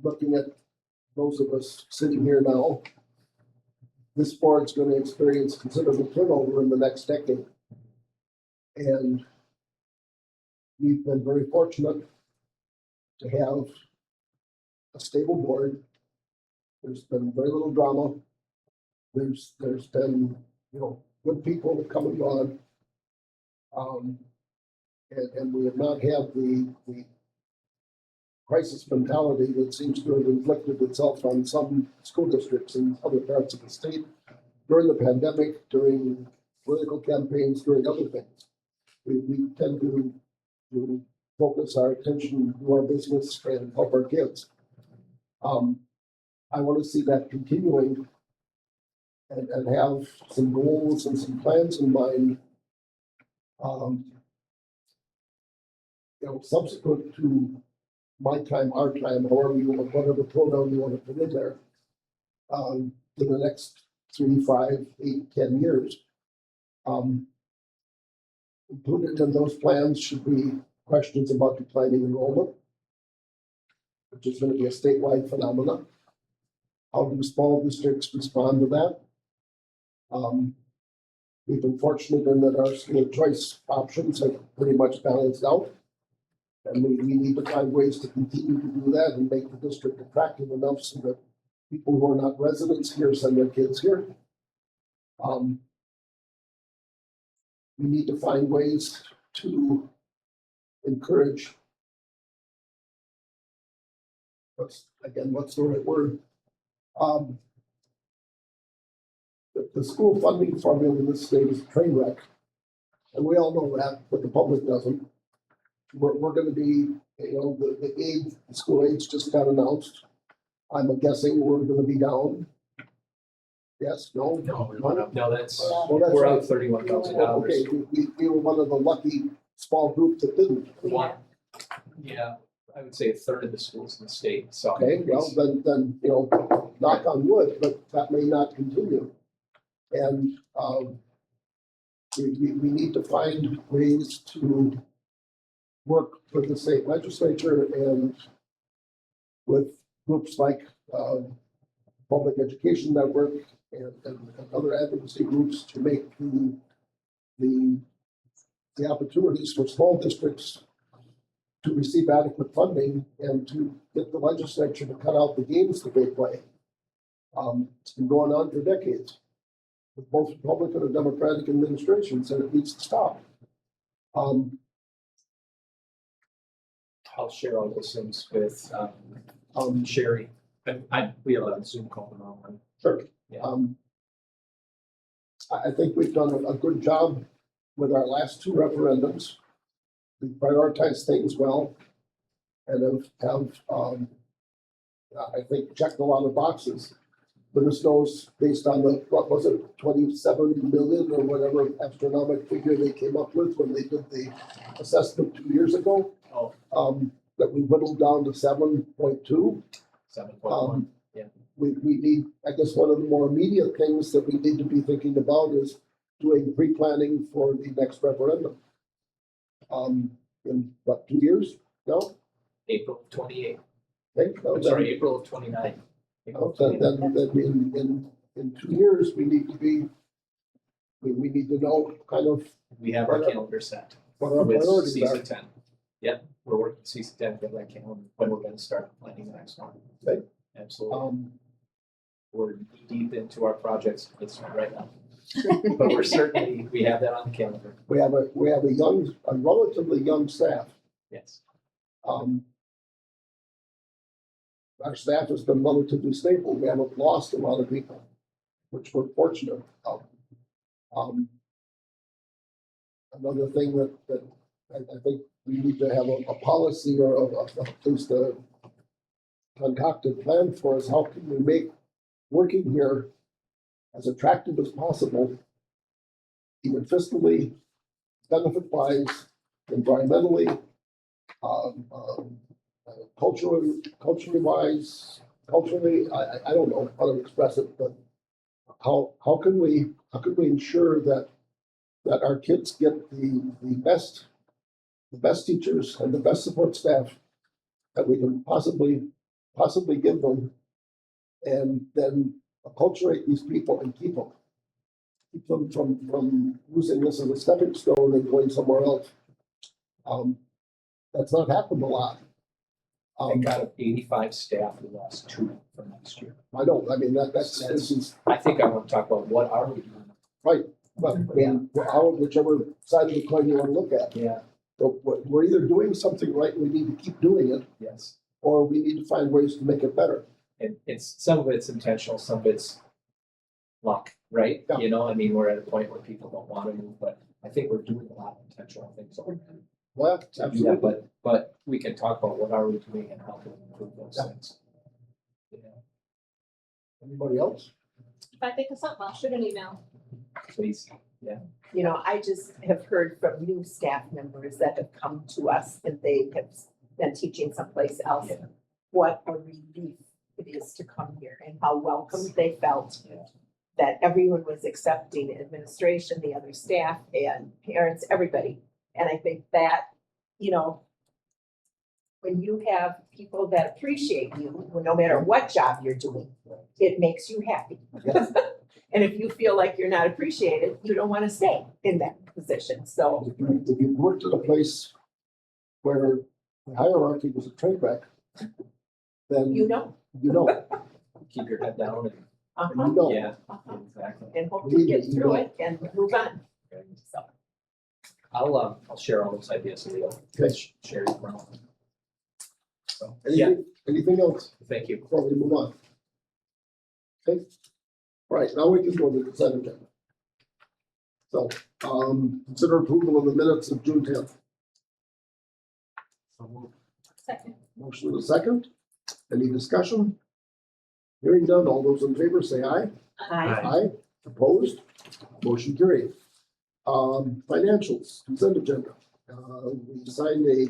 looking at those of us sitting here now, this board's gonna experience considerable turnover in the next decade. And we've been very fortunate to have a stable board. There's been very little drama. There's been, good people that come and gone. And we have not had the crisis mentality that seems to have inflicted itself on some school districts in other parts of the state during the pandemic, during political campaigns, during other things. We tend to focus our attention to our business and help our kids. I want to see that continuing and have some goals and some plans in mind. Subsequent to my time, our time, however you want, whatever program you want to put in there, in the next 3, 5, 8, 10 years. Included in those plans should be questions about declining enrollment, which is going to be a statewide phenomenon. How do small districts respond to that? We've been fortunate in that our school choice options have pretty much balanced out. And we need to find ways to continue to do that and make the district attractive enough so that people who are not residents here send their kids here. We need to find ways to encourage. What's the right word? The school funding formula in this state is a train wreck. And we all know that, but the public doesn't. We're gonna be, the school aids just got announced. I'm guessing we're gonna be down. Yes, no? No, we went up. No, that's, Well, that's we're right. out $31,000. Okay, we were one of the lucky small group that didn't. One, yeah, I would say a third of the schools in the state saw an Okay, well, increase. then, knock on wood, but that may not continue. And, we need to find ways to work with the state legislature and with groups like, Public Education Network and other advocacy groups to make the opportunities for small districts to receive adequate funding and to get the legislature to cut out the games that they play. It's been going on for decades with both Republican and Democratic administrations, and it needs to stop. I'll share all those things with, Sherry. We have a Zoom call tomorrow morning. Sure. Yeah. I think we've done a good job with our last two referendums. We prioritized things well and I think checked a lot of boxes. Goodness knows, based on the, what was it, 27 million or whatever astronomical figure they came up with when they did the assessment 2 years ago, that we whittled down to 7.2. 7.1. We need, I guess, one of the more immediate things that we need to be thinking about is doing pre-planning for the next referendum. In what, 2 years? No? April 28th. Okay, no, I'm sorry, April of 29th. no, then in 2 years, we need to be, we need to know kind of We have our calendar set what our with priorities are. CC 10. Yep, we're working with CC 10 for that calendar, when we're gonna start planning the next one. Okay. Absolutely. We're deep into our projects right now. But we're certainly, we have that on the calendar. We have a relatively young staff. Yes. Our staff has been relatively stable. We haven't lost a lot of people, which we're fortunate of. Another thing that I think we need to have a policy or at least a concocted plan for is how can we make working here as attractive as possible, even fiscally, benefit-wise, environmentally, culturally, I don't know how to express it, but how can we ensure that our kids get the best teachers and the best support staff that we can possibly give them, and then acculturate these people and keep them from using this as a stepping stone and going somewhere else. That's not happened a lot. I got 85 staff, we lost 2 for next year. I don't, I mean, this is, I think I want to talk about what are we doing? right, but I mean, whichever side of the coin you want to look at. Yeah. But we're either doing something right, and we need to keep doing it, Yes. or we need to find ways to make it better. And it's, some of it's intentional, some of it's luck, right? Yeah. You know, I mean, we're at a point where people don't want to move, but I think we're doing a lot of intentional things already. Well, to do that, absolutely. but we can talk about what are we doing and how can we improve those Yeah. things. Yeah, Anybody else? If I think of something, I'll shoot an email. please. You know, I just have heard from new staff members that have come to us and they have been teaching someplace else. Yeah. What a relief it is to come here and how welcomed they felt. Yeah. That everyone was accepting, administration, the other staff and parents, everybody. And I think that, you know, when you have people that appreciate you, no matter what job you're doing, it makes you happy. And if you feel like you're not appreciated, you don't want to stay in that position. So, If you worked at a place where the hierarchy was a train wreck, then you know, Keep your head down and, uh-huh, you know. yeah, exactly. and hope to get through it and move on. So, I'll share all those ideas with you. Okay. Share it around. So, yeah, Anything else thank you. before we move on? Okay. All right, now we can go to the consent agenda. So, consider approval of the minutes of June 10th. Second. Motion to the second. Any discussion? Hearing none, all those in favor say aye. Aye. Opposed? Motion carried. Financials, consent agenda. We signed a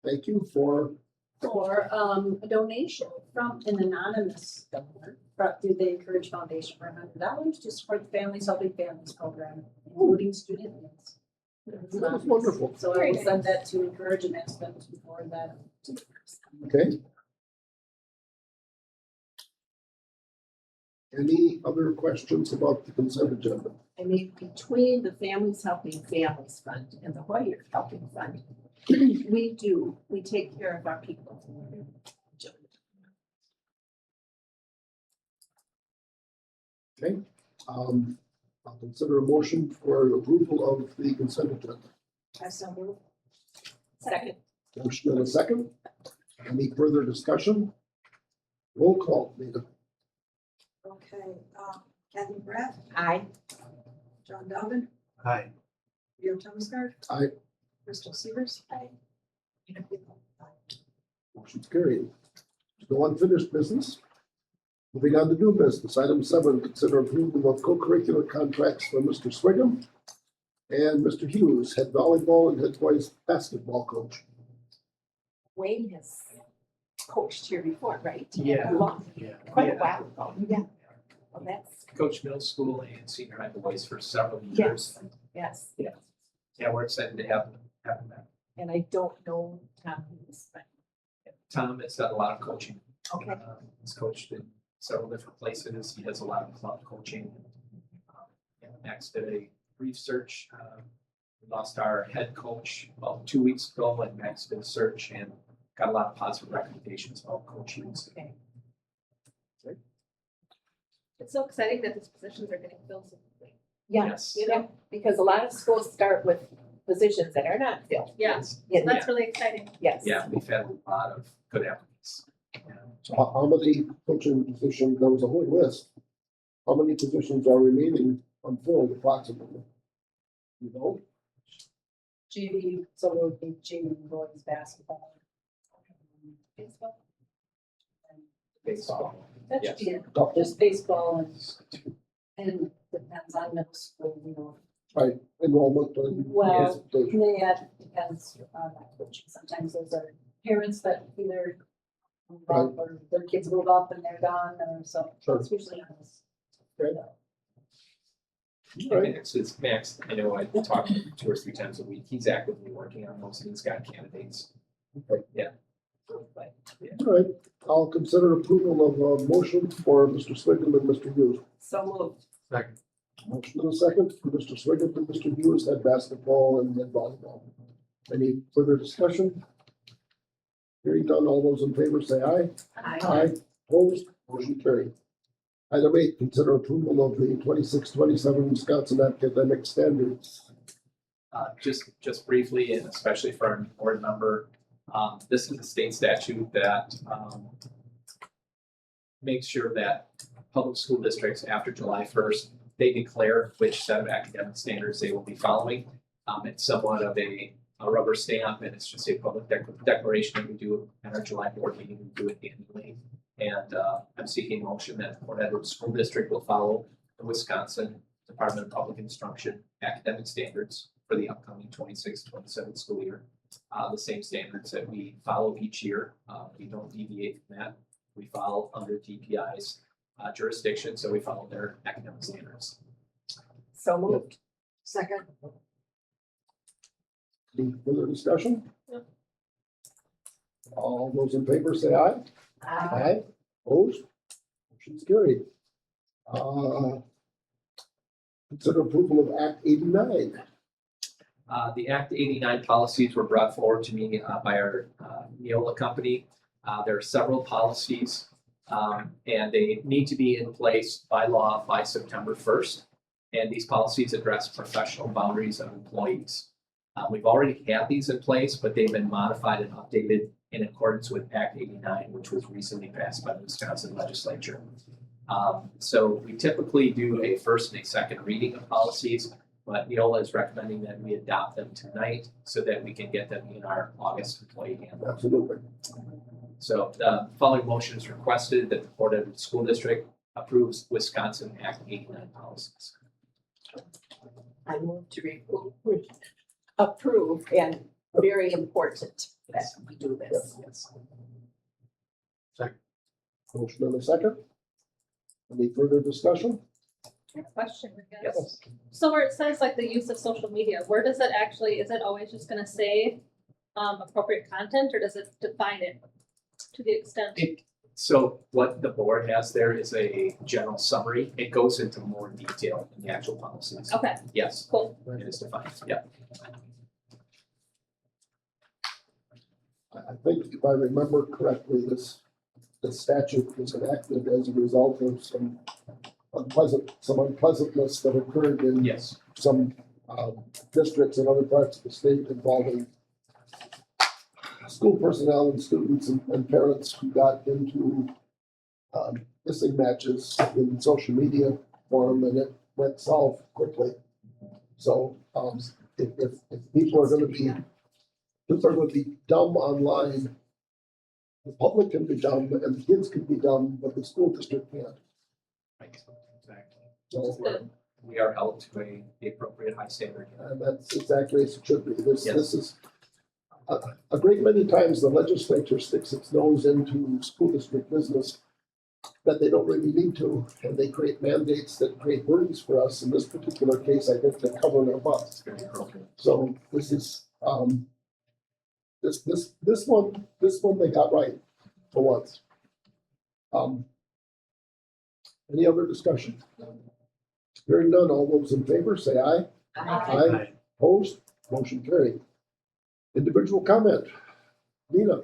thank you for, A donation from an anonymous donor through the Encourage Foundation for $100 to support the Families Helping Families program, including student meals. that was wonderful. So I will send that to Encourage and ask them to forward that to the person. Okay. Any other questions about the consent agenda? I mean, between the Families Helping Families Fund and the Hoyer Helping Fund, We do, we take care of our people. I'll consider a motion for approval of the consent agenda. I so move. Second. Motion and a second. Any further discussion? Roll call, Nita. Okay, Kathy Brett, Aye. John Donovan, Hi. Leo Thomasgar. Aye. Crystal Severs. Aye. Tina Pupel. Aye. Motion's carried. No unfinished business. Moving on to new business. Item 7, consider approval of co-curricular contracts for Mr. Swigum and Mr. Hughes, head volleyball and head boys basketball coach. Wayne has coached here before, right? Yeah. A long- Yeah. Quite a while ago, yeah. Well, that's, Coach middle school and senior high boys for several years. yes, Yeah, we're excited to have him back. and I don't know Tom Hughes, but, Tom has done a lot of coaching. okay. He's coached in several different places. He does a lot of club coaching. Max did a brief search. We lost our head coach about 2 weeks ago, and Max did a search and got a lot of positive recommendations about Coach Hughes. It's so exciting that these positions are getting filled so quickly. Yeah, Yes. you know, because a lot of schools start with positions that are not filled. Yeah, Yes. so that's really exciting. Yes. Yeah, we've had a lot of good applicants. Yeah. So how many coaching positions, there was a whole list. How many positions are remaining unfilled approximately? You know? JV, so it would be JV boys basketball. Baseball. Baseball. That Yes. should be it. Couple, Just baseball and depends on middle school, you know. right, enrollment and Well, participation. Yeah, depends on that coaching. Sometimes those are parents that either move up or their kids move up and they're gone or so. Sure. It's usually on this. Right. I mean, it's Max, I know I talk to him 2 or 3 times a week. He's actively working on those and he's got candidates. Yeah. But, yeah. All right, I'll consider approval of a motion for Mr. Swigum and Mr. Hughes. So moved. Second. Motion and a second for Mr. Swigum and Mr. Hughes, head basketball and head volleyball. Any further discussion? Hearing done, all those in favor say aye. Aye. Opposed, motion carried. Item 8, consider approval of the 26-27 Wisconsin academic standards. Just briefly, and especially for our board member, this is a state statute that makes sure that public school districts after July 1st, they declare which set of academic standards they will be following. It's somewhat of a rubber stamp, and it's just a public declaration that we do at our July board meeting. We do it annually. And I'm seeking motion that Port Edward School District will follow the Wisconsin Department of Public Instruction academic standards for the upcoming 26-27 school year. The same standards that we follow each year. We don't deviate from that. We follow under DPI's jurisdiction, so we follow their academic standards. So moved. Second. Any further discussion? No. All those in favor say aye. Aye. Opposed? Motion's carried. Consider approval of Act 89. The Act 89 policies were brought forward to me by our Neola company. There are several policies, and they need to be in place by law by September 1st. And these policies address professional boundaries of employees. We've already had these in place, but they've been modified and updated in accordance with Act 89, which was recently passed by the Wisconsin legislature. So we typically do a first and a second reading of policies, but Neola is recommending that we adopt them tonight so that we can get them in our August employee handbook. Absolutely. So the following motion is requested that the Port Edward School District approves Wisconsin Act 89 policies. I move to approve, and very important that we do this. Yes. Motion and a second. Any further discussion? Question, I guess. Yes. So where it says like the use of social media, where does it actually, is it always just gonna say appropriate content, or does it define it to the extent? So what the board has there is a general summary. It goes into more detail in the actual policies. Okay, Yes, cool. it is defined. Yeah. I think if I remember correctly, this statute was enacted as a result of some unpleasantness that occurred in Yes. some districts in other parts of the state involving school personnel and students and parents who got into missing matches in social media form, and it went south quickly. So if people are gonna be dumb online, the public can be dumb and the kids can be dumb, but the school district can't. Right. Exactly. So Good. We are held to the appropriate high standard. and that's exactly as it should be. This Yes. is a great many times the legislature sticks its nose into school district business that they don't really need to, and they create mandates that create burdens for us. In this particular case, I think they're covering our butts. It's very appropriate. So this is, this one they got right for once. Any other discussion? Hearing none, all those in favor say aye. Aye. Opposed, motion carried. Individual comment. Nina,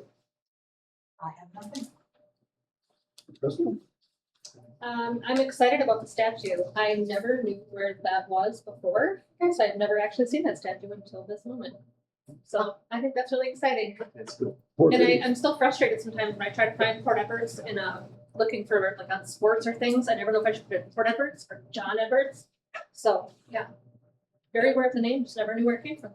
I have nothing. Crystal? I'm excited about the statue. I never knew where that was before, so I've never actually seen that statue until this moment. So I think that's really exciting. That's good. Poor And thing. I'm still frustrated sometimes when I try to find Port Edwards and looking for like on sports or things. I never know if I should put it Port Edwards or John Edwards. So yeah, very aware of the name, just never knew where it came from.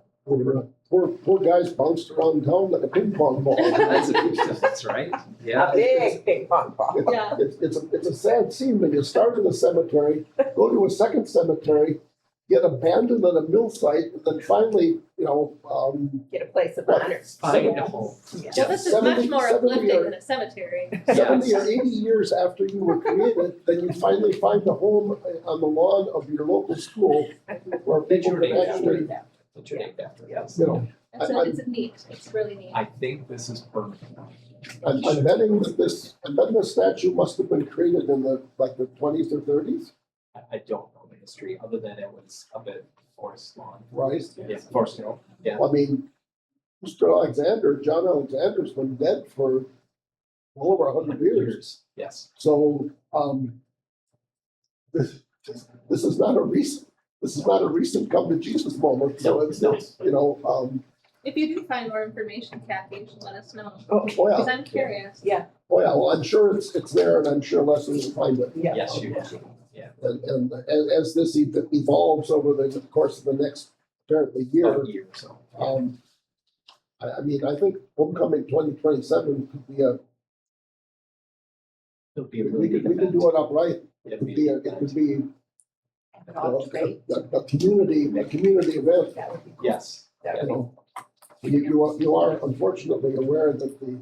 Poor guys bounced around town like a ping pong ball. That's right. Yeah. A big ping pong ball. Yeah. It's a sad scene when you start in a cemetery, go to a second cemetery, get abandoned at a mill site, and then finally, Get a place of honor. Find a home. Well, this is much 70 more 70 uplifting or- than a cemetery. 70 or 80 years after you were created, then you finally find a home on the lawn of your local school where people can actually, That you're named after. Yes. It's neat. It's really neat. I think this is perfect. I'm betting that this statue must have been created in the 20s or 30s, I don't know the history other than it was a bit Forest Lawn. right? Yeah, Forest Hill. Yeah. I mean, John Alexander's been dead for well over 100 years. Yes. So, this is not a recent come to Jesus moment. So No, it's, If you do find more information, Kathy, you should let us know, oh because yeah, I'm curious. oh yeah, well, I'm sure it's there and I'm sure Leslie will find it. Yes, you do. And as this evolves over the course of the next apparently year, About a year or so. I mean, I think homecoming 2027 could be It'll be a we really could good event. do it upright. It'll It could be be, a it good could event. be It all great. a community event. That would be cool. Yes. That You would be know, you are unfortunately aware that the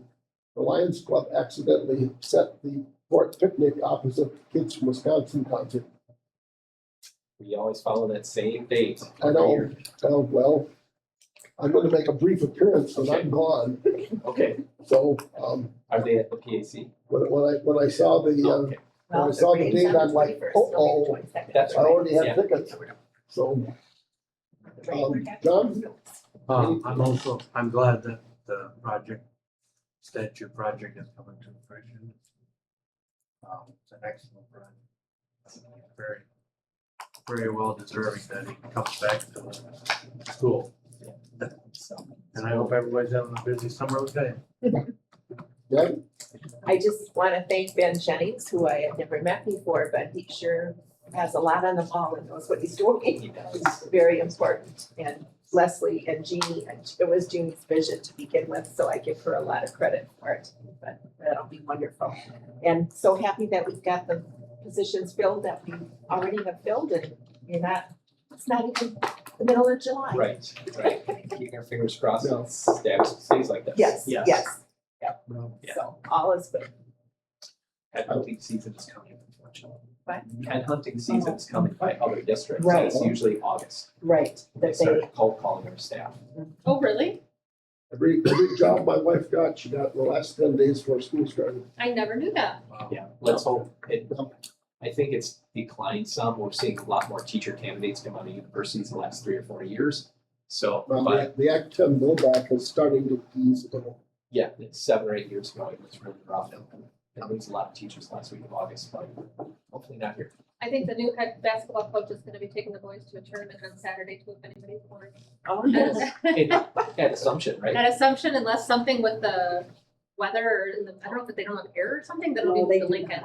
Lions Club accidentally set the Fort Picnic opposite Kids from Wisconsin concert. We always follow that same date. I every know. year. Well, I'm gonna make a brief appearance and I'm gone. Okay. So, Are they at the PAC? when I saw the, Okay. Well, I saw the rain's date, on the I'm like, 21st, uh-oh. it'll be the 22nd. That's I already Yeah. had tickets. So, John? I'm glad that the statue project is coming to fruition. It's an excellent project. Very, very well deserving that he comes back to the school. And I hope everybody's having a busy summer with him. Yeah, I just want to thank Ben Jennings, who I had never met before, but he sure has a lot on the ball and knows what he's doing. It's very important. And Leslie and Jeannie, and it was Jeannie's vision to begin with, so I give her a lot of credit for it. But that'll be wonderful. And so happy that we've got the positions filled that we already have filled, and it's not even the middle of July. Right. Keeping our fingers crossed. Yeah. It stays like this. Yes, yes. no, Yeah. So all is good. Pet hunting season is coming, unfortunately. What? Pet hunting season is coming by other districts. Right. It's usually August. Right, They that start they, cold calling our staff. Oh, really? every job my wife got, she got in the last 10 days before school started. I never knew that. Yeah, let's hope it, I think it's declined some. We're seeing a lot more teacher candidates come out of universities in the last 3 or 4 years. So, Well, but the Act 10 blowback is starting to ease a little. Yeah, it's 7 or 8 years ago, it was really rough. And there was a lot of teachers last week of August, but hopefully not here. I think the new head basketball coach is gonna be taking the boys to a tournament on Saturday too, if anybody's bored. Oh, yes. At Assumption, right? At Assumption, unless something with the weather or I don't know if they don't have air or something, then it'll be the Lincoln.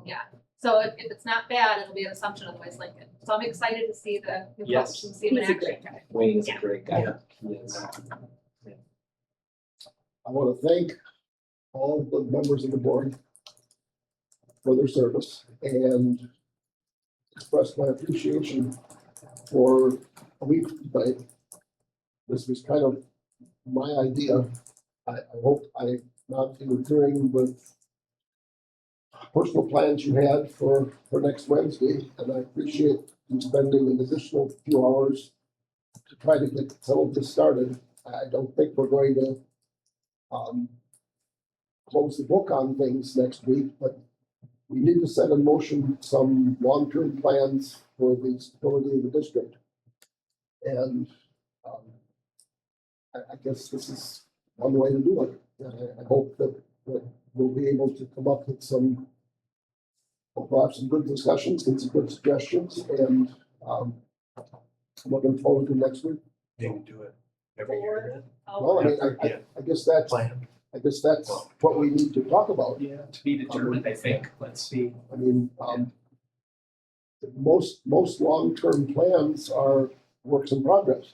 Yeah, so if it's not bad, it'll be an Assumption, otherwise Lincoln. So I'm excited to see the new Yes. coach and see him in He's a action. great guy. Wayne is a Yeah. great guy. He is. I want to thank all the members of the board for their service and express my appreciation for a week tonight. This was kind of my idea. I hope I'm not interfering with personal plans you had for next Wednesday, and I appreciate you spending an additional few hours to try to get some of this started. I don't think we're going to close the book on things next week, but we need to set in motion some long-term plans for the stability of the district. And I guess this is one way to do it. And I hope that we'll be able to come up with we'll have some good discussions and some good suggestions, and I'm looking forward to next week. You can do it every year. Well, I mean, I guess that's Plan. what we need to talk about. Yeah, to be determined, I think. Let's see. I mean, most long-term plans are works in progress.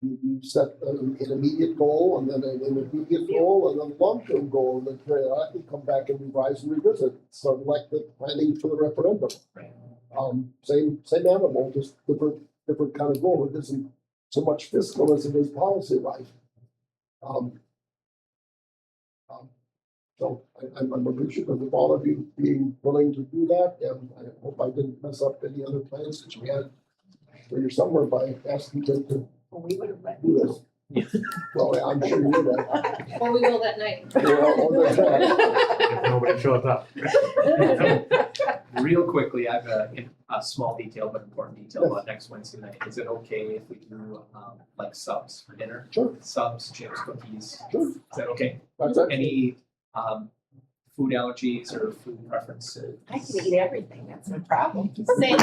You set an immediate goal, and then an intermediate goal, and then a long-term goal, and then periodically come back and revise and revisit, sort of like the planning for the referendum. Right. Same animal, just different kind of goal. It isn't so much fiscal as it is policy, right? So I'm appreciative of all of you being willing to do that, and I hope I didn't mess up any other plans that you had for your summer by asking them to We would have let do this. Well, I'm sure you did that. Or we will that night. If nobody shows up. Real quickly, I have a small detail, but important detail about next Wednesday night. Is it okay if we do like subs for dinner? Sure, Subs, chips, cookies. sure. Is that okay? That's it. Any food allergies or food preferences? I can eat everything, that's no problem. Same.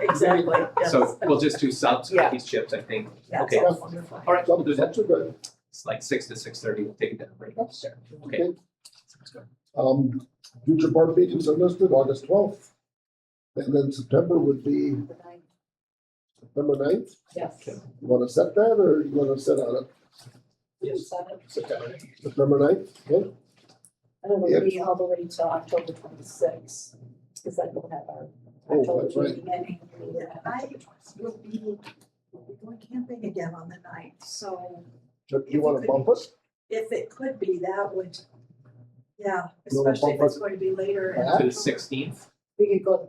Exactly. So we'll just do subs, Yeah. cookies, chips, I think. Yeah, Okay. that's wonderful. All right, we'll do that. That's good. It's like 6 to 6:30. We'll take a dinner break. Sure. Okay. Okay. Sounds good. Future board meetings are listed August 12th. And then September would be September 9th. Yes. You want to set that, or you want to sit on it? Yes. September. September 9th, okay? And it would be all the way to October 26th, because then we'll have our Oh, October that's right. meeting. I will be going camping again on the ninth, so Do you want to bump us? if it could be, that would, yeah, You wanna especially if bump it's it going to be later. back? To the 16th. We could go.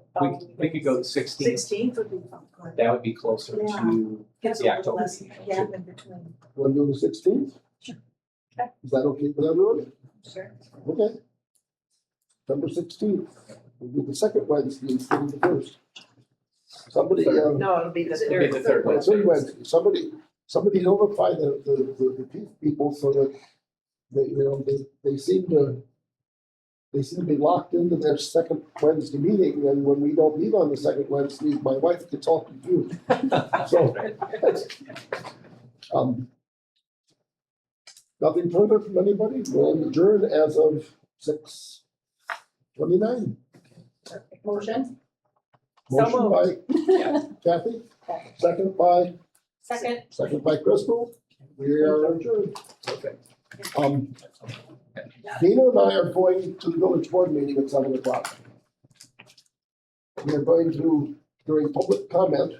We could go the 16th. 16th would be good. That would be closer Yeah. to Gives a the little October less meeting. gap in between. Want to do the 16th? Sure. Okay. Is that okay with everyone? Sure. Okay. September 16th. We'll do the second Wednesday instead of the first. Somebody, No, it'll be the It'll be the third. third Wednesday. third Wednesday, somebody notify the people so that they seem to be locked into their second Wednesday meeting, and when we don't meet on the second Wednesday, my wife gets all confused. So, nothing further from anybody, we'll adjourn as of 6:29. Motion? Motion by Kathy, second by Crystal. We are adjourned. Okay. Dina and I are going to the village board meeting at 7:00. We are going to, during public comment,